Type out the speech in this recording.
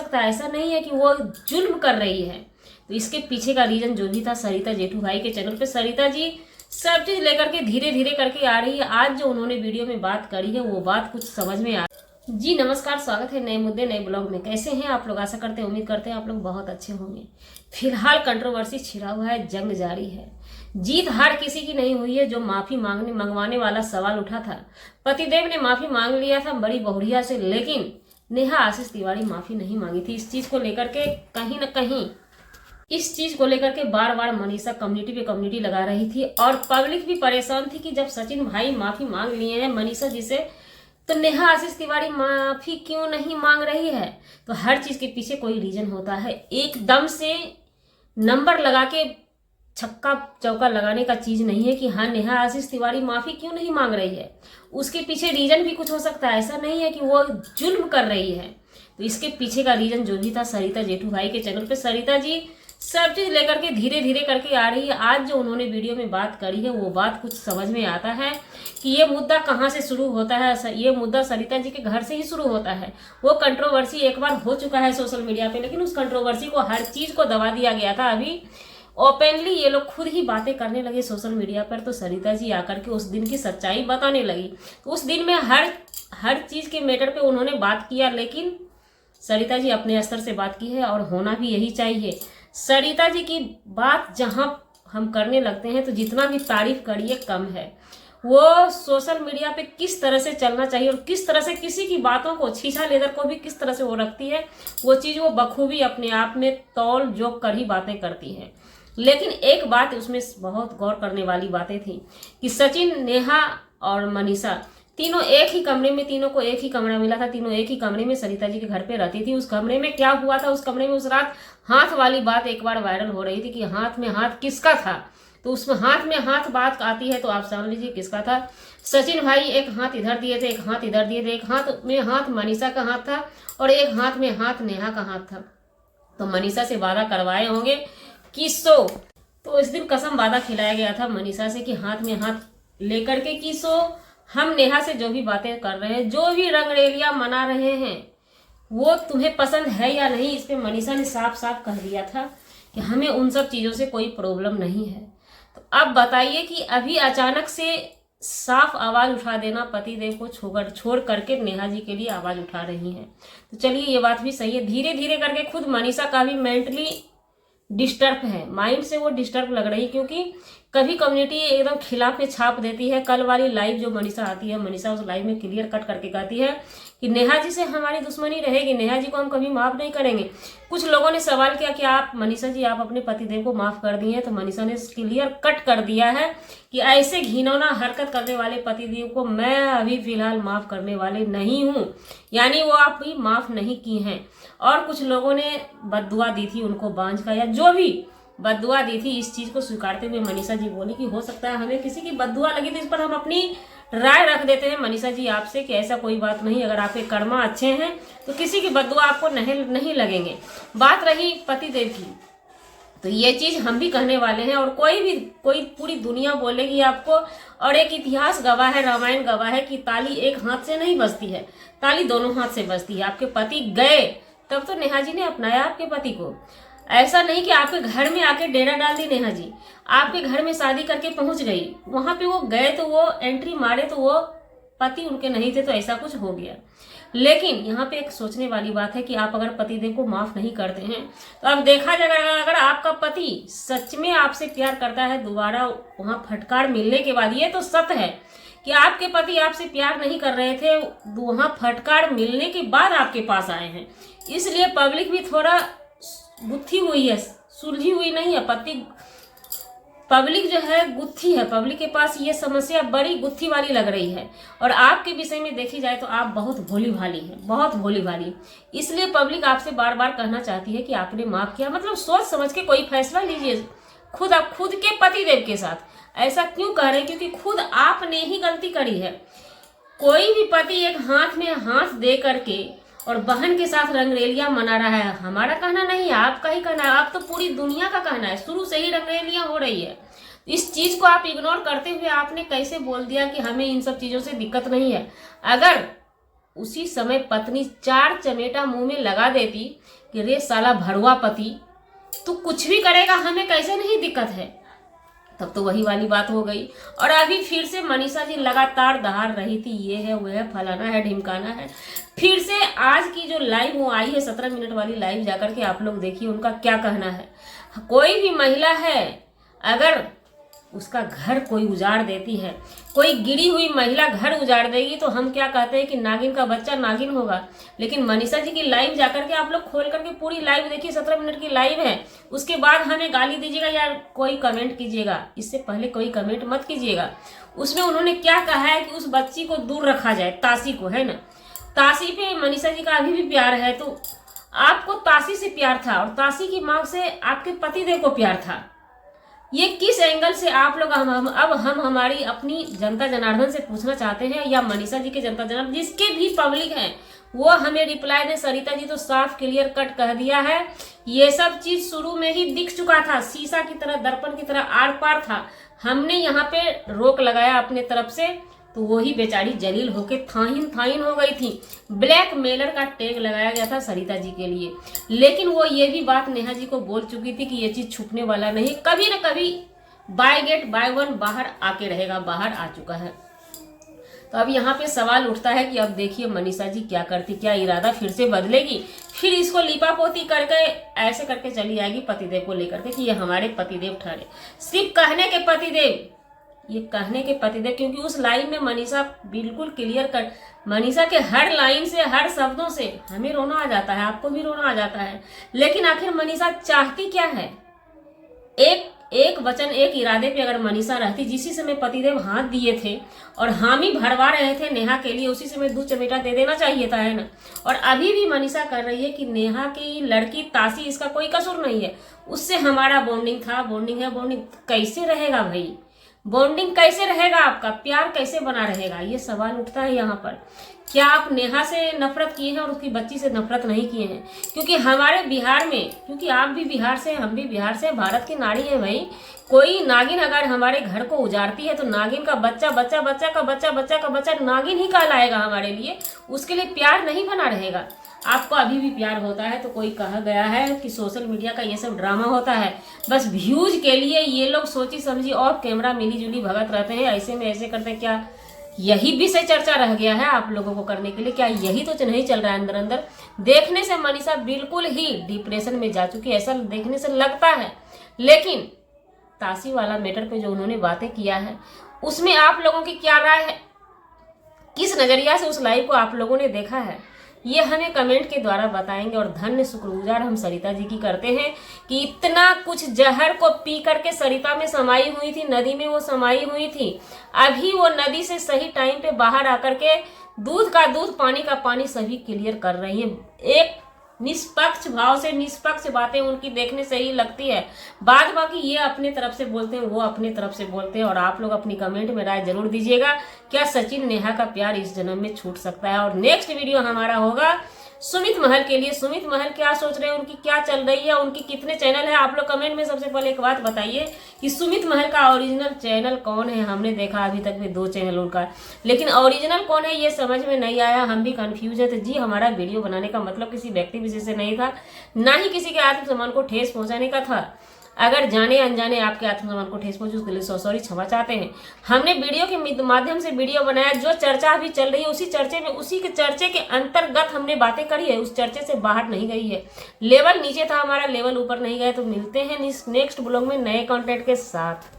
सकता है, ऐसा नहीं है कि वो जुल्म कर रही है। तो इसके पीछे का रीजन जो भी था, सरिता जेठू भाई के चैनल पे सरिता जी सब चीज लेकर के धीरे धीरे करके आ रही है। आज जो उन्होंने वीडियो में बात करी है वो बात कुछ समझ में आ जी। नमस्कार, स्वागत है नए मुद्दे नए ब्लॉग में। कैसे हैं आप लोग? आशा करते हैं, उम्मीद करते हैं आप लोग बहुत अच्छे होंगे। फिलहाल कंट्रोवर्सी छिड़ा हुआ है, जंग जारी है। जीत हार किसी की नहीं हुई है। जो माफी मंगवाने वाला सवाल उठा था, पतिदेव ने माफी मांग लिया था बड़ी बहुड़िया से, लेकिन नेहा आशीष तिवारी माफी नहीं मांगी थी। इस चीज को लेकर के कहीं ना कहीं बार बार मनीषा कम्युनिटी पे कम्युनिटी लगा रही थी और पब्लिक भी परेशान थी कि जब सचिन भाई माफी मांग लिए हैं मनीषा जी से, तो नेहा आशीष तिवारी माफी क्यों नहीं मांग रही है। तो हर चीज के पीछे कोई रीजन होता है। एकदम से नंबर लगा के छक्का चौका लगाने का चीज नहीं है कि हाँ नेहा आशीष तिवारी माफी क्यों नहीं मांग रही है। उसके पीछे रीजन भी कुछ हो सकता है, ऐसा नहीं है कि वो जुल्म कर रही है। तो इसके पीछे का रीजन जो भी था, सरिता जेठू भाई के चैनल पे सरिता जी सब चीज लेकर के धीरे धीरे करके आ रही है। आज जो उन्होंने वीडियो में बात करी है वो बात कुछ समझ में आता है कि ये मुद्दा कहाँ से शुरू होता है। ये मुद्दा सरिता जी के घर से ही शुरू होता है। वो कंट्रोवर्सी एक बार हो चुका है सोशल मीडिया पे, लेकिन उस कंट्रोवर्सी को हर चीज को दबा दिया गया था। अभी ओपनली ये लोग खुद ही बातें करने लगे सोशल मीडिया पर, तो सरिता जी आकर के उस दिन की सच्चाई बताने लगी। तो उस दिन में हर चीज के मैटर पे उन्होंने बात किया, लेकिन सरिता जी अपने स्तर से बात की है और होना भी यही चाहिए। सरिता जी की बात जहां हम करने लगते हैं तो जितना भी तारीफ करिए कम है। वो सोशल मीडिया पे किस तरह से चलना चाहिए और किस तरह से किसी की बातों को, छीछा लेदर को भी किस तरह से वो रखती है, वो चीज वो बखूबी अपने आप में तौल जोक कर ही बातें करती है। लेकिन एक बात उसमें बहुत गौर करने वाली बातें थी कि सचिन, नेहा और मनीषा तीनों एक ही कमरे में, तीनों को एक ही कमरा मिला था, तीनों एक ही कमरे में सरिता जी के घर पे रहती थी। उस कमरे में क्या हुआ था, उस कमरे में उस रात हाथ वाली बात एक बार वायरल हो रही थी कि हाथ में हाथ किसका था। तो उसमें हाथ में हाथ बात आती है तो आप समझ लीजिए किसका था। सचिन भाई एक हाथ इधर दिए थे, एक हाथ इधर दिए थे, एक हाथ में हाथ मनीषा का हाथ था और एक हाथ में हाथ नेहा का हाथ था। तो मनीषा से वादा करवाए होंगे कि तो इस दिन कसम वादा खिलाया गया था मनीषा से कि हाथ में हाथ लेकर के कि हम नेहा से जो भी बातें कर रहे हैं, जो भी रंगरेलियां मना रहे हैं, वो तुम्हें पसंद है या नहीं, इस पे मनीषा ने साफ साफ कह दिया था कि हमें उन सब चीजों से कोई प्रॉब्लम नहीं है। तो अब बताइए कि अभी अचानक से साफ आवाज उठा देना, पतिदेव को छोड़ करके नेहा जी के लिए आवाज उठा रही है। तो चलिए ये बात भी सही है। धीरे धीरे करके खुद मनीषा का भी मेंटली डिस्टर्ब है, माइंड से वो डिस्टर्ब लग रही है, क्योंकि कभी कम्युनिटी एकदम खिलाफ में छाप देती है। कल वाली लाइव जो मनीषा आती है, मनीषा उस लाइव में क्लियर कट करके कहती है कि नेहा जी से हमारी दुश्मनी रहेगी, नेहा जी को हम कभी माफ नहीं करेंगे। कुछ लोगों ने सवाल किया कि आप मनीषा जी आप अपने पतिदेव को माफ कर दिए हैं, तो मनीषा ने क्लियर कट कर दिया है कि ऐसे घिनौना हरकत करने वाले पतिदेव को मैं अभी फिलहाल माफ करने वाले नहीं हूँ। यानी वो आप भी माफ नहीं की हैं। और कुछ लोगों ने बद्दुआ दी थी उनको बांझ का, या जो भी बद्दुआ दी थी, इस चीज को स्वीकारते हुए मनीषा जी बोली कि हो सकता है हमें किसी की बद्दुआ लगी, तो इस पर हम अपनी राय रख देते हैं मनीषा जी आपसे कि ऐसा कोई बात नहीं। अगर आपके कर्मा अच्छे हैं तो किसी की बद्दुआ आपको नहीं लगेंगे। बात रही पतिदेव की, तो ये चीज हम भी कहने वाले हैं और कोई पूरी दुनिया बोलेगी आपको। और एक इतिहास गवाह है, रामायण गवाह है कि ताली एक हाथ से नहीं बजती है, ताली दोनों हाथ से बजती है। आपके पति गए तब तो नेहा जी ने अपनाया आपके पति को। ऐसा नहीं कि आपके घर में आके डेरा डाल दी नेहा जी, आपके घर में शादी करके पहुंच गई, वहां पे वो गए तो वो एंट्री मारे तो वो पति उनके नहीं थे, तो ऐसा कुछ हो गया। लेकिन यहाँ पे एक सोचने वाली बात है कि आप अगर पतिदेव को माफ नहीं करते हैं तो अब देखा जाएगा, अगर आपका पति सच में आपसे प्यार करता है, दोबारा वहां फटकार मिलने के बाद, ये तो सत्य है कि आपके पति आपसे प्यार नहीं कर रहे थे, वहां फटकार मिलने के बाद आपके पास आए हैं। इसलिए पब्लिक भी थोड़ा गुत्थी हुई है, सुलझी हुई नहीं है। पब्लिक जो है गुत्थी है, पब्लिक के पास ये समस्या बड़ी गुत्थी वाली लग रही है। और आपके विषय में देखी जाए तो आप बहुत भोली भाली हैं, बहुत भोली भाली। इसलिए पब्लिक आपसे बार बार कहना चाहती है कि आपने माफ किया, मतलब सोच समझ के कोई फैसला लीजिए खुद के पतिदेव के साथ। ऐसा क्यों कह रहे हैं? क्योंकि खुद आपने ही गलती करी है। कोई भी पति एक हाथ में हाथ दे करके और बहन के साथ रंगरेलियां मना रहा है, हमारा कहना नहीं है, आपका ही कहना है, आप तो पूरी दुनिया का कहना है। शुरू से ही रंगरेलियां हो रही है, इस चीज को आप इग्नोर करते हुए आपने कैसे बोल दिया कि हमें इन सब चीजों से दिक्कत नहीं है। अगर उसी समय पत्नी चार चमेटा मुंह में लगा देती कि रे साला भड़वा पति, तू कुछ भी करेगा हमें कैसे नहीं दिक्कत है। तब तो वही वाली बात हो गई। और अभी फिर से मनीषा जी लगातार दहाड़ रही थी, ये है वो है, फलाना है ढिमकाना है। फिर से आज की जो लाइव वो आई है 17 मिनट वाली लाइव, जाकर के आप लोग देखिए उनका क्या कहना है। कोई भी महिला है अगर उसका घर कोई उजाड़ देती है, कोई गिरी हुई महिला घर उजाड़ देगी, तो हम क्या कहते हैं कि नागिन का बच्चा नागिन होगा। लेकिन मनीषा जी की लाइव जाकर के आप लोग खोल करके पूरी लाइव देखिए, 17 मिनट की लाइव है। उसके बाद हमें गाली दीजिएगा या कोई कमेंट कीजिएगा, इससे पहले कोई कमेंट मत कीजिएगा। उसमें उन्होंने क्या कहा है कि उस बच्ची को दूर रखा जाए, ताशी को, है ना। ताशी पे मनीषा जी का अभी भी प्यार है, तो आपको ताशी से प्यार था और ताशी की मांग से आपके पतिदेव को प्यार था। ये किस एंगल से आप लोग हम हमारी अपनी जनता जनार्दन से पूछना चाहते हैं, या मनीषा जी के जनता जनार्दन जिसके भी पब्लिक हैं वो हमें रिप्लाई दे। सरिता जी तो साफ क्लियर कट कह दिया है, ये सब चीज शुरू में ही दिख चुका था, शीशा की तरह, दर्पण की तरह आर पार था। हमने यहाँ पे रोक लगाया अपने तरफ से, तो वही बेचारी जलील होके थाइन हो गई थी। ब्लैक मेलर का टैग लगाया गया था सरिता जी के लिए, लेकिन वो ये भी बात नेहा जी को बोल चुकी थी कि ये चीज छुपने वाला नहीं, कभी ना कभी बाय गेट बाय वन बाहर आके रहेगा, बाहर आ चुका है। तो अब यहाँ पे सवाल उठता है कि अब देखिए मनीषा जी क्या करती, क्या इरादा फिर से बदलेगी, फिर इसको लिपापोती करके ऐसे करके चली आएगी पतिदेव को लेकर के कि ये हमारे पतिदेव ठहरे। सिर्फ कहने के पतिदेव, ये कहने के पतिदेव, क्योंकि उस लाइन में मनीषा बिल्कुल क्लियर कर, मनीषा के हर लाइन से, हर शब्दों से हमें रोना आ जाता है, आपको भी रोना आ जाता है। लेकिन आखिर मनीषा चाहती क्या है? एक वचन, एक इरादे पे अगर मनीषा रहती, जिसी समय पतिदेव हाथ दिए थे और हामी भरवा रहे थे नेहा के लिए, उसी समय दूध चमेटा दे देना चाहिए था, है ना। और अभी भी मनीषा कर रही है कि नेहा की लड़की ताशी, इसका कोई कसूर नहीं है, उससे हमारा बॉन्डिंग था, बॉन्डिंग है, बॉन्डिंग कैसे रहेगा भाई? बॉन्डिंग कैसे रहेगा? आपका प्यार कैसे बना रहेगा? ये सवाल उठता है यहाँ पर। क्या आप नेहा से नफरत किए हैं और उसकी बच्ची से नफरत नहीं किए हैं? क्योंकि हमारे बिहार में, क्योंकि आप भी बिहार से, हम भी बिहार से, भारत की नारी है भाई। कोई नागिन अगर हमारे घर को उजाड़ती है तो नागिन का बच्चा, बच्चा बच्चा का बच्चा, बच्चा का बच्चा नागिन ही कहलाएगा हमारे लिए, उसके लिए प्यार नहीं बना रहेगा। आपको अभी भी प्यार होता है तो कोई कहा गया है कि सोशल मीडिया का ये सब ड्रामा होता है, बस व्यूज के लिए ये लोग सोची समझी और कैमरा मिली जुली भगत रहते हैं, ऐसे में ऐसे करते। क्या यही विषय चर्चा रह गया है आप लोगों को करने के लिए? क्या यही तो नहीं चल रहा है अंदर अंदर? देखने से मनीषा बिल्कुल ही डिप्रेशन में जा चुकी है, ऐसा देखने से लगता है। लेकिन ताशी वाला मैटर पे जो उन्होंने बातें किया है, उसमें आप लोगों की क्या राय है? किस नजरिया से उस लाइव को आप लोगों ने देखा है, ये हमें कमेंट के द्वारा बताएंगे। और धन्य शुक्रगुजार हम सरिता जी की करते हैं कि इतना कुछ जहर को पी करके सरिता में समाई हुई थी, नदी में वो समाई हुई थी, अभी वो नदी से सही टाइम पे बाहर आकर के दूध का दूध, पानी का पानी सभी क्लियर कर रही है। एक निष्पक्ष भाव से निष्पक्ष बातें उनकी देखने से ही लगती है। बाद बाकी ये अपने तरफ से बोलते हैं, वो अपने तरफ से बोलते हैं। और आप लोग अपनी कमेंट में राय जरूर दीजिएगा, क्या सचिन नेहा का प्यार इस जन्म में छूट सकता है? और नेक्स्ट वीडियो हमारा होगा सुमित महल के लिए। सुमित महल क्या सोच रहे हैं, उनकी क्या चल रही है, उनकी कितने चैनल है? आप लोग कमेंट में सबसे पहले एक बात बताइए कि सुमित महल का ओरिजिनल चैनल कौन है? हमने देखा अभी तक में 2 चैनल उनका, लेकिन ओरिजिनल कौन है ये समझ में नहीं आया, हम भी कंफ्यूज है। तो जी, हमारा वीडियो बनाने का मतलब किसी व्यक्ति विशेष से नहीं था, ना ही किसी के आत्मसम्मान को ठेस पहुंचाने का था। अगर जाने अनजाने आपके आत्मसम्मान को ठेस पहुंची उसके लिए सॉरी, क्षमा चाहते हैं। हमने वीडियो के माध्यम से वीडियो बनाया, जो चर्चा अभी चल रही है उसी चर्चे में, उसी के चर्चे के अंतर्गत हमने बातें करी है, उस चर्चे से बाहर नहीं गई है। लेवल नीचे था हमारा, लेवल ऊपर नहीं गया। तो मिलते हैं नेक्स्ट ब्लॉग में नए कंटेंट के साथ।